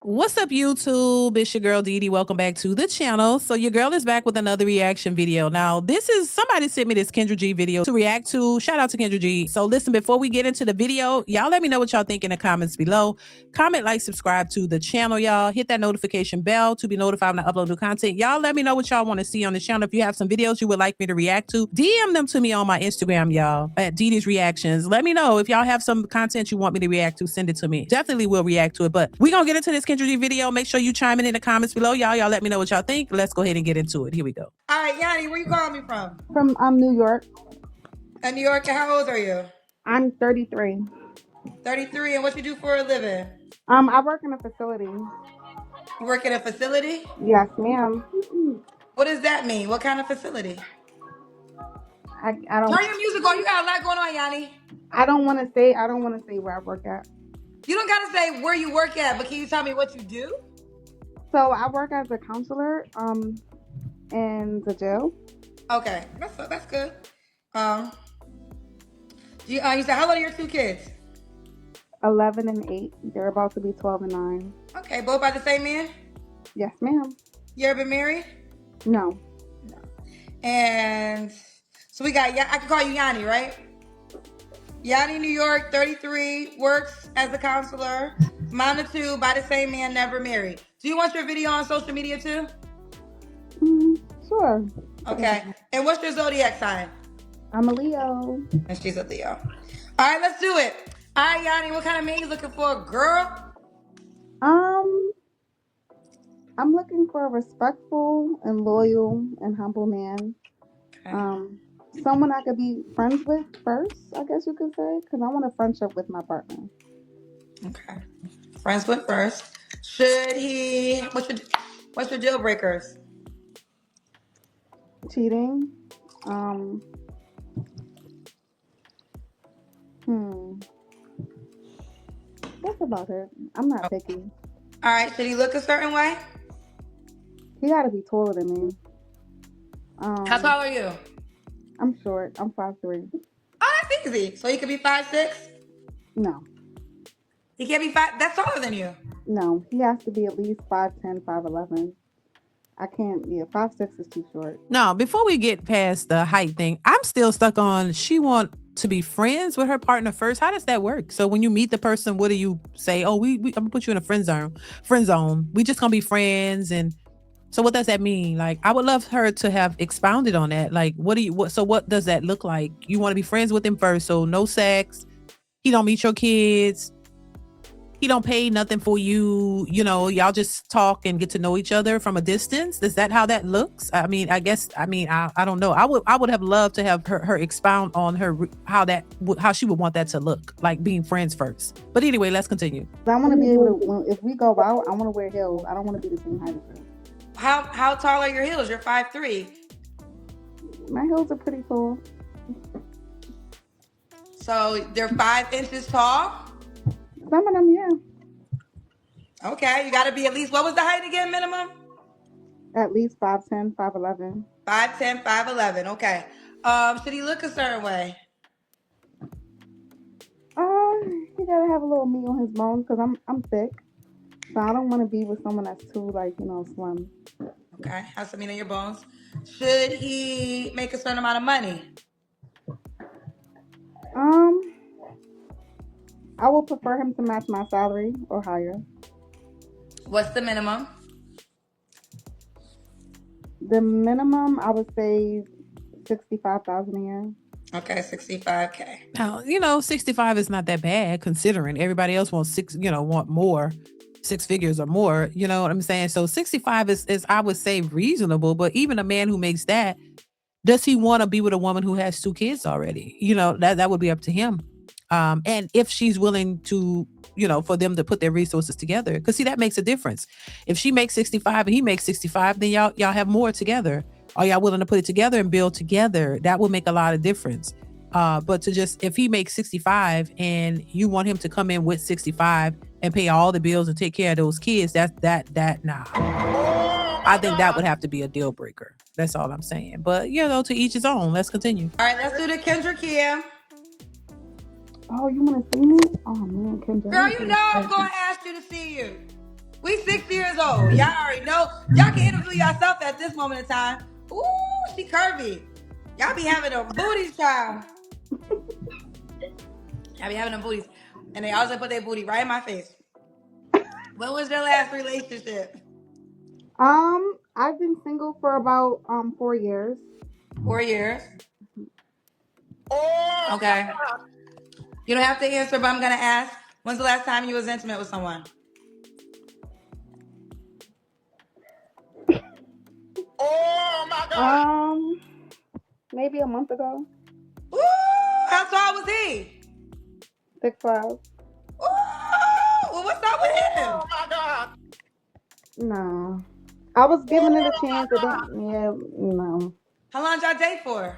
What's up, YouTube? It's your girl Dee. Welcome back to the channel. So your girl is back with another reaction video. Now, this is somebody sent me this Kendra G video to react to. Shout out to Kendra G. So listen, before we get into the video, y'all let me know what y'all think in the comments below. Comment, like, subscribe to the channel, y'all. Hit that notification bell to be notified when I upload new content. Y'all let me know what y'all want to see on the channel. If you have some videos you would like me to react to, DM them to me on my Instagram, y'all, at DeeDeesReactions. Let me know if y'all have some content you want me to react to. Send it to me. Definitely will react to it. But we're going to get into this Kendra G video. Make sure you chime in the comments below, y'all. Y'all let me know what y'all think. Let's go ahead and get into it. Here we go. All right, Yanni, where you calling me from? From New York. New York. How old are you? I'm 33. 33. And what you do for a living? I work in a facility. You work at a facility? Yes, ma'am. What does that mean? What kind of facility? I Turn your music on. You got a lot going on, Yanni. don't want to say where I work at. You don't gotta say where you work at, but can you tell me what you do? So I work as a counselor in the jail. Okay, that's good. You said how old are your two kids? 11 and 8. They're about to be 12 and 9. Okay, both by the same man? Yes, ma'am. You ever been married? No. No. And so we got, I can call you Yanni, right? Yanni, New York, 33, works as a counselor. Mine two, by the same man, never married. Do you want your video on social media too? Sure. Okay. And what's your zodiac sign? I'm a Leo. And she's a Leo. All right, let's do it. All right, Yanni, what kind of man you looking for, girl? I'm looking for a respectful and loyal and humble man. Okay. Someone I could be friends with first, I guess you could say, because I want a friendship with my partner. Okay. Friends with first. Should he? What's your deal breakers? Cheating. That's about it. I'm not picky. All right. Should he look a certain way? He gotta be taller than me. How tall are you? I'm short. I'm 5'3". Oh, that's easy. So he could be 5'6"? No. He can't be 5. That's taller than you. No. He has to be at least 5'10", 5'11". I can't. Yeah, 5'6" is too short. Now, before we get past the height thing, I'm still stuck on she want to be friends with her partner first. How does that work? So when you meet the person, what do you say? Oh, I'm gonna put you in a friend zone. Friend zone. We just gonna be friends. And so what does that mean? Like, I would love her to have expounded on that. Like, what does that look like? You want to be friends with him first, so no sex. He don't meet your kids. He don't pay nothing for you. You know, y'all just talk and get to know each other from a distance. Is that how that looks? I mean, I don't know. I would have loved to have her expound on how she would want that to look, like being friends first. But anyway, let's continue. I want to be able to, if we go out, I want to wear heels. I don't want to be the same height as her. How tall are your heels? You're 5'3". My heels are pretty tall. So they're 5 inches tall? Some of them, yeah. Okay, you got to be at least, what was the height again, minimum? At least 5'10", 5'11". 5'10", 5'11". Okay. Should he look a certain way? He gotta have a little meat on his bones because I'm thick, so I don't want to be with someone that's too slim. Okay, have some meat on your bones. Should he make a certain amount of money? I would prefer him to match my salary or higher. What's the minimum? The minimum, I would say 65,000 a year. Okay, 65K. Now, 65 is not that bad considering everybody else wants want more, 6 figures or more. You know what I'm saying? So 65 is I would say reasonable, but even a man who makes that, does he want to be with a woman who has 2 kids already? That would be up to him. And if she's willing to, for them to put their resources together, because see, that makes a difference. If she makes 65 and he makes 65, then y'all have more together. Are y'all willing to put it together and build together? That would make a lot of difference. But if he makes 65 and you want him to come in with 65 and pay all the bills and take care of those kids, nah. I think that would have to be a deal breaker. That's all I'm saying. But to each his own. Let's continue. All right, let's do the Kendra Kia. Oh, you want to see me? Oh man, Kendra. Girl, you know I'm going to ask you to see you. We 6 years old. Y'all already know. Y'all can interview yourself at this moment in time. Ooh, she curvy. Y'all be having them booties, child. Y'all be having them booties. And they always put their booty right in my face. When was your last relationship? I've been single for about 4 years. 4 years. Okay. You don't have to answer, but I'm gonna ask. When's the last time you was intimate with someone? Oh my God. Maybe a month ago. Ooh, how tall was he? 6'5". Ooh, well, what's up with him? Oh my God. No. I was giving it a chance. It didn't. Yeah, no. How long did y'all date for?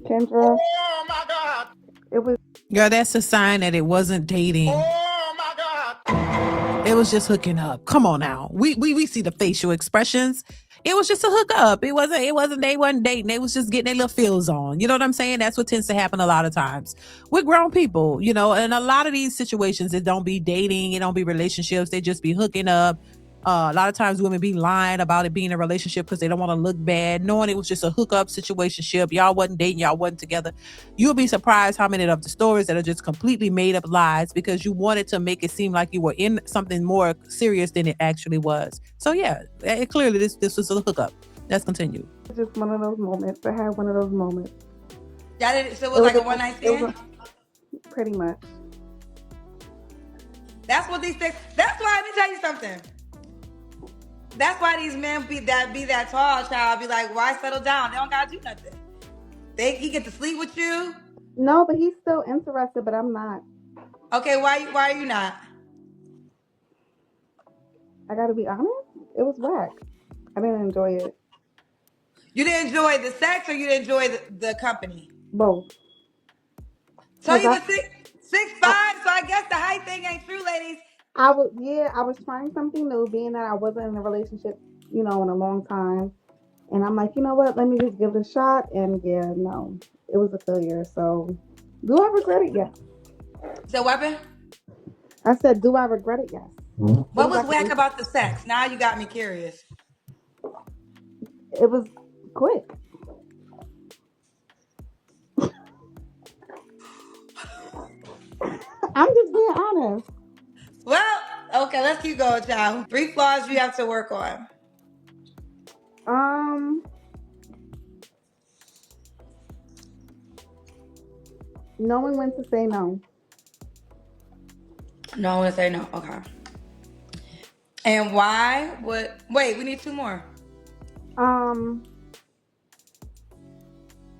Kendra, Oh my God. it was. Girl, that's a sign that it wasn't dating. Oh my God. It was just hooking up. Come on now. We see the facial expressions. It was just a hookup. They wasn't dating. They was just getting their little feels on. You know what I'm saying? That's what tends to happen a lot of times. We're grown people, you know, and a lot of these situations, it don't be dating, it don't be relationships, they just be hooking up. A lot of times women be lying about it being a relationship because they don't want to look bad, knowing it was just a hookup situationship. Y'all wasn't dating, y'all wasn't together. You'll be surprised how many of the stories that are just completely made up lies because you wanted to make it seem like you were in something more serious than it actually was. So yeah, clearly this was a hookup. Let's continue. Just one of those moments. I had one of those moments. Y'all did, so it was like a one night stand? Pretty much. That's what these things. That's why, let me tell you something. That's why these men be that tall, child. Be like, why settle down? They don't gotta do nothing. He get to sleep with you. No, but he's still interested, but I'm not. Okay, why are you not? I gotta be honest. It was whack. I didn't enjoy it. You didn't enjoy the sex, or you didn't enjoy the company? Both. So he was 6'5", so I guess the height thing ain't true, ladies. I was trying something new, being that I wasn't in a relationship, in a long time. And I'm like, you know what? Let me just give it a shot. And yeah, no, it was a failure. So, do I regret it? Yes. Is that weapon? I said, do I regret it? Yes. What was whack about the sex? Now you got me curious. It was quick. I'm just being honest. Well, okay, let's keep going, child. 3 flaws you have to work on. Knowing when to say no. No, I want to say no. Okay. And why? Wait, we need 2 more.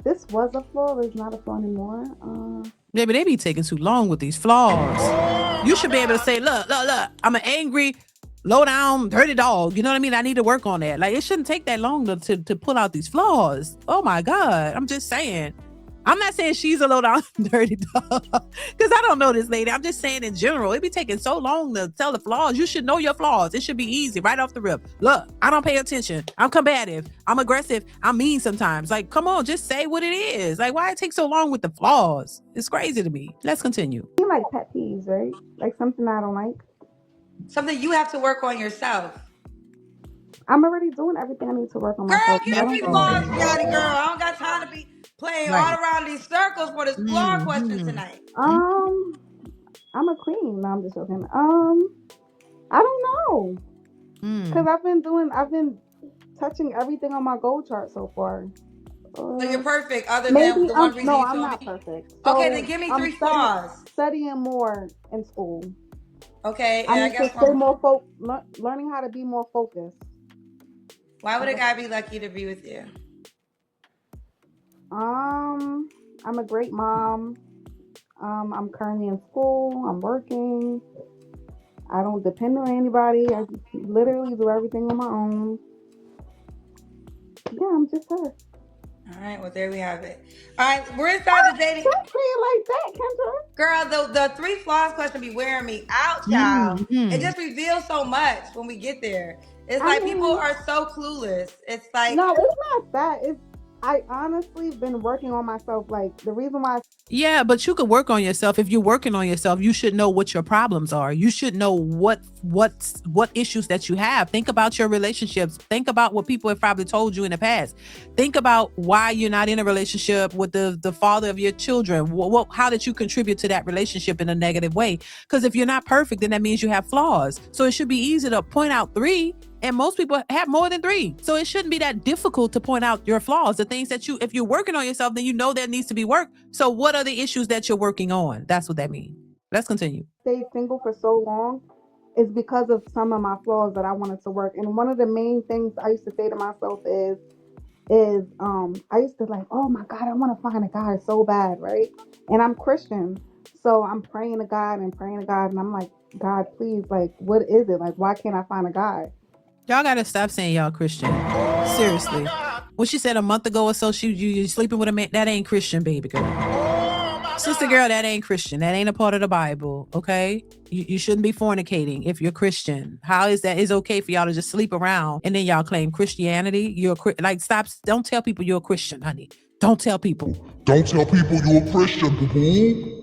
This was a flaw. It's not a flaw anymore. Maybe they be taking too long with these flaws. You should be able to say, look, I'm an angry, low down, dirty dog. You know what I mean? I need to work on that. Like, it shouldn't take that long to pull out these flaws. Oh my God. I'm just saying. I'm not saying she's a low down, dirty dog because I don't know this lady. I'm just saying in general, it be taking so long to tell the flaws. You should know your flaws. It should be easy right off the rip. Look, I don't pay attention. I'm combative. I'm aggressive. I'm mean sometimes. Like, come on, just say what it is. Like, why it take so long with the flaws? It's crazy to me. Let's continue. You like pet peeves, right? Like something I don't like. Something you have to work on yourself. I'm already doing everything I need to work on Girl, myself. give me flaws, Johnny girl. I don't got time to be playing all around these circles for this flaw question tonight. I'm a queen. No, I'm just joking. I don't know. Because I've been touching everything on my goal chart so far. So you're perfect, other than the one reason you told me? No, I'm not perfect. So okay, then give me 3 flaws. Studying more in school. Okay, I need to stay more learning how to be more focused. Why would a guy be lucky to be with you? I'm a great mom. I'm currently in school. I'm working. I don't depend on anybody. I literally do everything on my own. Yeah, I'm just her. All right, well, there we have it. All right, we're inside the dating. Don't say it like that, Kendra. Girl, the 3 flaws question be wearing me out, child. It just reveals so much when we get there. It's like people are so clueless. It's like... No, it's not that. I honestly been working on myself. Like, the reason why Yeah, but you could work on yourself. If you're working on yourself, you should know what your problems are. You should know what issues that you have. Think about your relationships. Think about what people have probably told you in the past. Think about why you're not in a relationship with the father of your children. How did you contribute to that relationship in a negative way? Because if you're not perfect, then that means you have flaws. So it should be easy to point out 3. And most people have more than 3. So it shouldn't be that difficult to point out your flaws, the things that if you're working on yourself, then you know there needs to be work. So what are the issues that you're working on? That's what that means. Let's continue. Stayed single for so long is because of some of my flaws that I wanted to work. And one of the main things I used to say to myself is I used to like, oh my God, I want to find a guy so bad, right? And I'm Christian. So I'm praying to God and praying to God, and I'm like, God, please, like, what is it? Like, why can't I find a guy? Y'all gotta stop saying y'all Christian. Seriously. What she said a month ago or so, you sleeping with a man, that ain't Christian, baby girl. Sister girl, that ain't Christian. That ain't a part of the Bible, okay? You shouldn't be fornicating if you're Christian. How is that? It's okay for y'all to just sleep around and then y'all claim Christianity. Stop. Don't tell people you're a Christian, honey. Don't tell people. Don't tell people you're a Christian, boo-boo.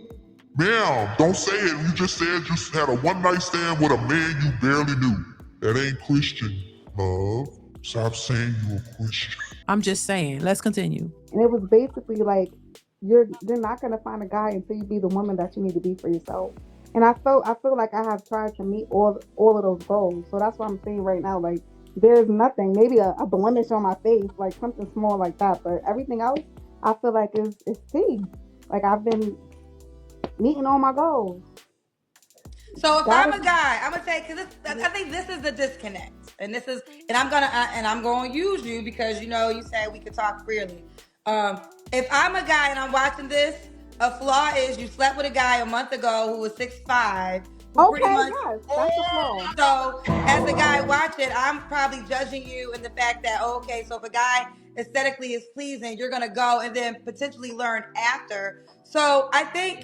Ma'am, don't say it. You just said you had a one-night stand with a man you barely knew. That ain't Christian, love. Stop saying you're a Christian. I'm just saying. Let's continue. And it was basically like, you're not gonna find a guy until you be the woman that you need to be for yourself. And I feel like I have tried to meet all of those goals. So that's what I'm saying right now. Like, there's nothing, maybe a blemish on my face, like something small like that, but everything else I feel like is T. Like, I've been meeting all my goals. So if I'm a guy, I'm gonna say, because I think this is the disconnect, and I'm gonna use you because you said we could talk freely. If I'm a guy and I'm watching this, a flaw is you slept with a guy a month ago who was 6'5", who pretty much. Yes, that's a flaw. So as a guy watching, I'm probably judging you in the fact that okay, so if a guy aesthetically is pleasing, you're gonna go and then potentially learn after. So I think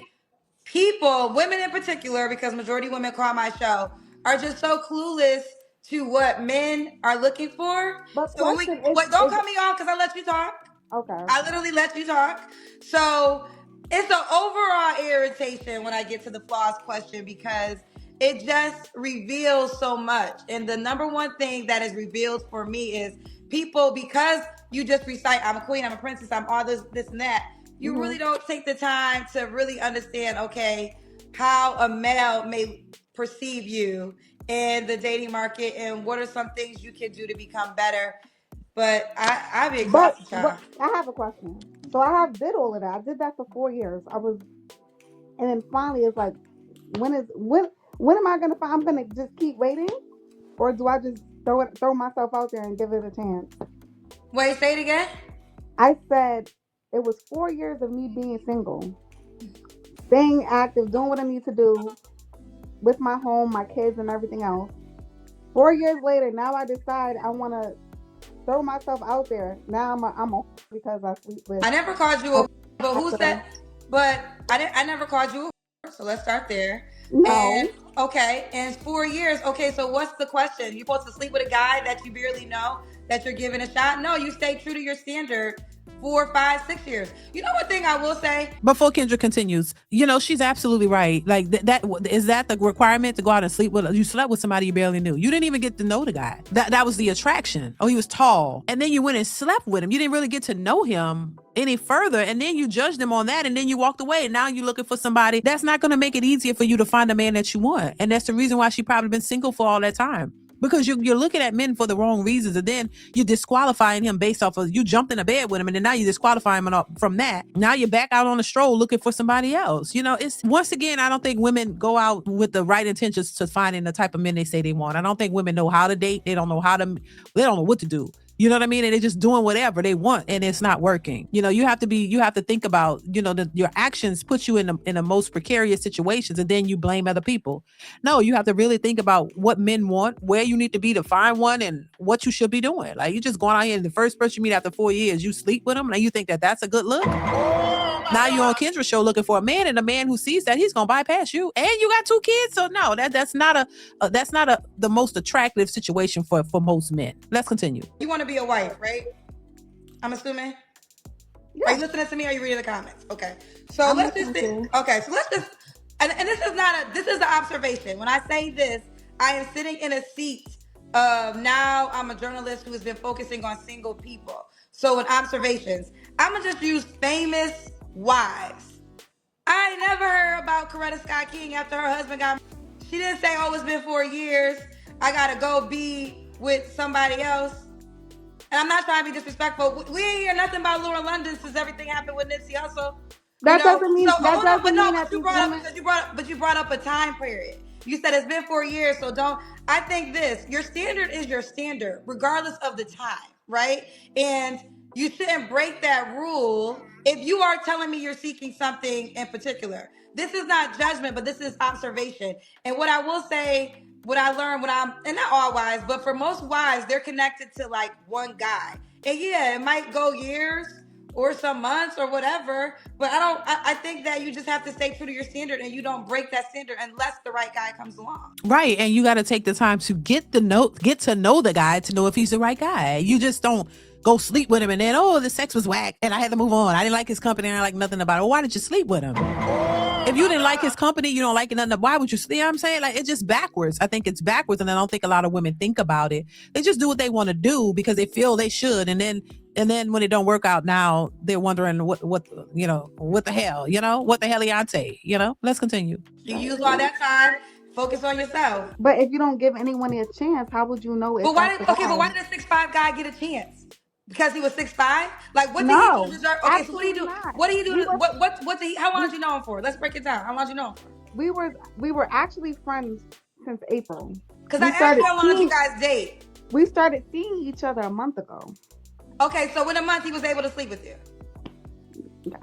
people, women in particular, because majority of women call my show, are just so clueless to what men are looking for. But So question don't cut me off because I let you talk. Okay. I literally let you talk. So it's an overall irritation when I get to the flaws question because it just reveals so much. And the number one thing that is revealed for me is people, because you just recite, I'm a queen, I'm a princess, I'm all this and that. You really don't take the time to really understand, okay, how a male may perceive you in the dating market and what are some things you can do to become better. But I'd be exhausted, but I have a question. So I did all of that. I did that for 4 years. And then finally it's like, when am I gonna find? I'm gonna just keep waiting, or do I just throw myself out there and give it a chance? Wait, say it again. I said it was 4 years of me being single, staying active, doing what I need to do with my home, my kids, and everything else. 4 years later, now I decide I want to throw myself out there. Now I'm a because I sleep with. I never called you a, but who said? But I never called you a. So let's start there. No. And okay, and 4 years. Okay, so what's the question? You supposed to sleep with a guy that you barely know that you're giving a shot? No, you stay true to your standard. 4, 5, 6 years. You know what thing I will say? Before Kendra continues, she's absolutely right. Like that is that the requirement to go out and sleep with? You slept with somebody you barely knew. You didn't even get to know the guy. That was the attraction. Oh, he was tall, and then you went and slept with him. You didn't really get to know him any further, and then you judged him on that, and then you walked away. And now you're looking for somebody that's not going to make it easier for you to find a man that you want, and that's the reason why she probably been single for all that time. Because you're looking at men for the wrong reasons, and then you're disqualifying him based off of you jumped in a bed with him, and then now you're disqualifying him from that. Now you're back out on the stroll looking for somebody else. It's once again, I don't think women go out with the right intentions to finding the type of men they say they want. I don't think women know how to date. They don't know what to do. You know what I mean? And they're just doing whatever they want, and it's not working. You have to think about, your actions put you in the most precarious situations, and then you blame other people. No, you have to really think about what men want, where you need to be to find one, and what you should be doing. Like, you just going out here and the first person you meet after 4 years, you sleep with them, and you think that that's a good look. Now you're on Kendra's show looking for a man, and a man who sees that, he's gonna bypass you, and you got 2 kids. So no, that's not the most attractive situation for most men. Let's continue. You want to be a wife, right? I'm assuming. Are you listening to me or are you reading the comments? Okay. So I'm let's just listening okay, so let's just and this is not this is an observation. When I say this, I am sitting in a seat of now I'm a journalist who has been focusing on single people. So in observations, I'm gonna just use famous wives. I ain't never heard about Coretta Scott King after her husband got married. She didn't say, oh, it's been 4 years. I gotta go be with somebody else. And I'm not trying to be disrespectful. We ain't hear nothing about Laura London since everything happened with Nipsey Hussle. That doesn't mean So that hold on, doesn't mean but that you these brought women. up you brought up a time period. You said it's been 4 years, so don't. I think your standard is your standard, regardless of the time, right? And you shouldn't break that rule if you are telling me you're seeking something in particular. This is not judgment, but this is observation. And what I will say, what I learned when and not all wives, but for most wives, they're connected to like one guy. And yeah, it might go years or some months or whatever, but I think that you just have to stay true to your standard and you don't break that standard unless the right guy comes along. Right. And you got to take the time to get to know the guy to know if he's the right guy. You just don't go sleep with him and then, oh, the sex was whack and I had to move on. I didn't like his company and I like nothing about it. Well, why did you sleep with him? If you didn't like his company, you don't like it nothing. Why would you sleep? You know what I'm saying? Like, it's just backwards. I think it's backwards. And I don't think a lot of women think about it. They just do what they want to do because they feel they should. And then when it don't work out now, they're wondering what the hell, what the hell, let's continue. You use all that time, focus on yourself. But if you don't give anyone a chance, how would you know if But why that's did the guy? why did a 6'5" guy get a chance? Because he was 6'5"? Like, what did he do No, to deserve? Okay, so what did he do? absolutely not. What did he do? We were, What did he? How long did you know him for? Let's break it down. How long did you know him for? we were actually friends since April. Because I asked you how long did you guys date? We started seeing each other a month ago. Okay, so in a month he was able to sleep with you. Yeah.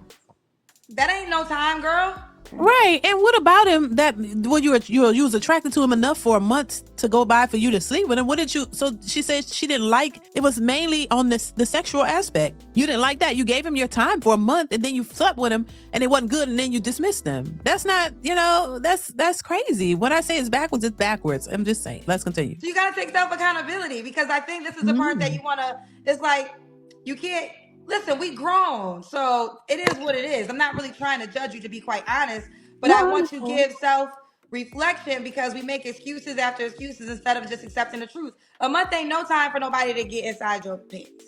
That ain't no time, girl. Right. And what about him that when you was attracted to him enough for a month to go by for you to sleep with him? What did you, so she said she didn't like, it was mainly on the sexual aspect. You didn't like that. You gave him your time for a month and then you slept with him and it wasn't good and then you dismissed him. That's not, that's crazy. When I say it's backwards. I'm just saying. Let's continue. So you got to take self-accountability because I think this is the part that you want to, it's like, you can't, listen, we grown, so it is what it is. I'm not really trying to judge you, to be quite honest, but I want to give self-reflection because we make excuses after excuses instead of just accepting the truth. A month ain't no time for nobody to get inside your pants.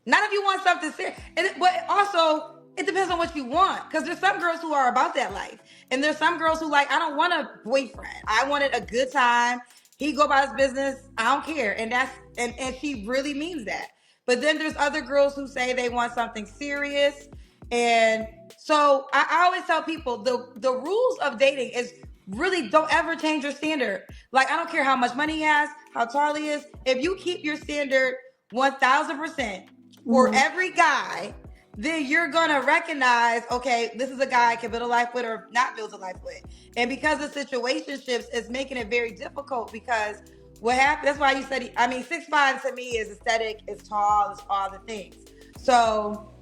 Not if you want something serious. But also, it depends on what you want. Because there's some girls who are about that life. And there's some girls who like, I don't want a boyfriend. I wanted a good time. He go about his business. I don't care. And and she really means that. But then there's other girls who say they want something serious. And so I always tell people the rules of dating is really don't ever change your standard. Like, I don't care how much money he has, how tall he is. If you keep your standard 1000% for every guy, then you're gonna recognize, okay, this is a guy I can build a life with or not build a life with. And because of situationships, it's making it very difficult because what happened, that's why you said, 6'5" to me is aesthetic, it's tall, it's all the things. So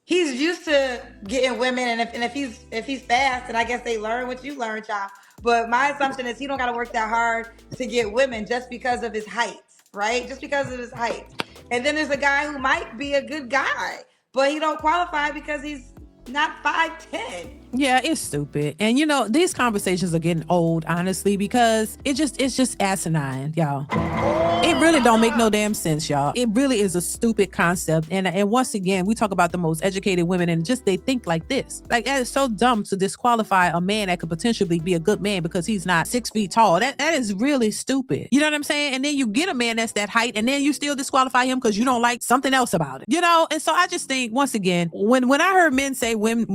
he's used to getting women, and if he's fast, and I guess they learn what you learned, y'all. But my assumption is he don't gotta work that hard to get women just because of his height, right? Just because of his height. And then there's a guy who might be a good guy, but he don't qualify because he's not 5'10". Yeah, it's stupid. And these conversations are getting old, honestly, because it's just asinine, y'all. It really don't make no damn sense, y'all. It really is a stupid concept. And once again, we talk about the most educated women and just they think like this. Like, that is so dumb to disqualify a man that could potentially be a good man because he's not 6 feet tall. That is really stupid. You know what I'm saying? And then you get a man that's that height and then you still disqualify him because you don't like something else about it. And so I just think, once again, when I heard men say women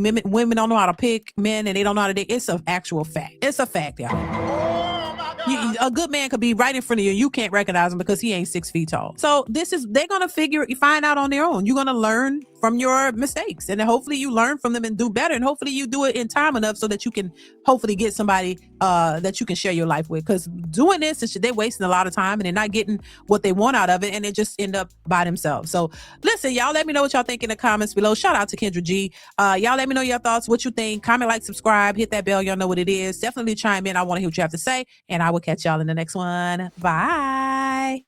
don't know how to pick men and they don't know how to date, it's an actual fact. It's a fact, y'all. A good man could be right in front of you and you can't recognize him because he ain't 6 feet tall. So they're going to find out on their own. You're going to learn from your mistakes and then hopefully you learn from them and do better. And hopefully you do it in time enough so that you can hopefully get somebody that you can share your life with. Because doing this, they're wasting a lot of time and they're not getting what they want out of it and they just end up by themselves. So listen, y'all, let me know what y'all think in the comments below. Shout out to Kendra G. Y'all let me know your thoughts, what you think. Comment, like, subscribe, hit that bell. Y'all know what it is. Definitely chime in. I want to hear what you have to say. And I will catch y'all in the next one. Bye.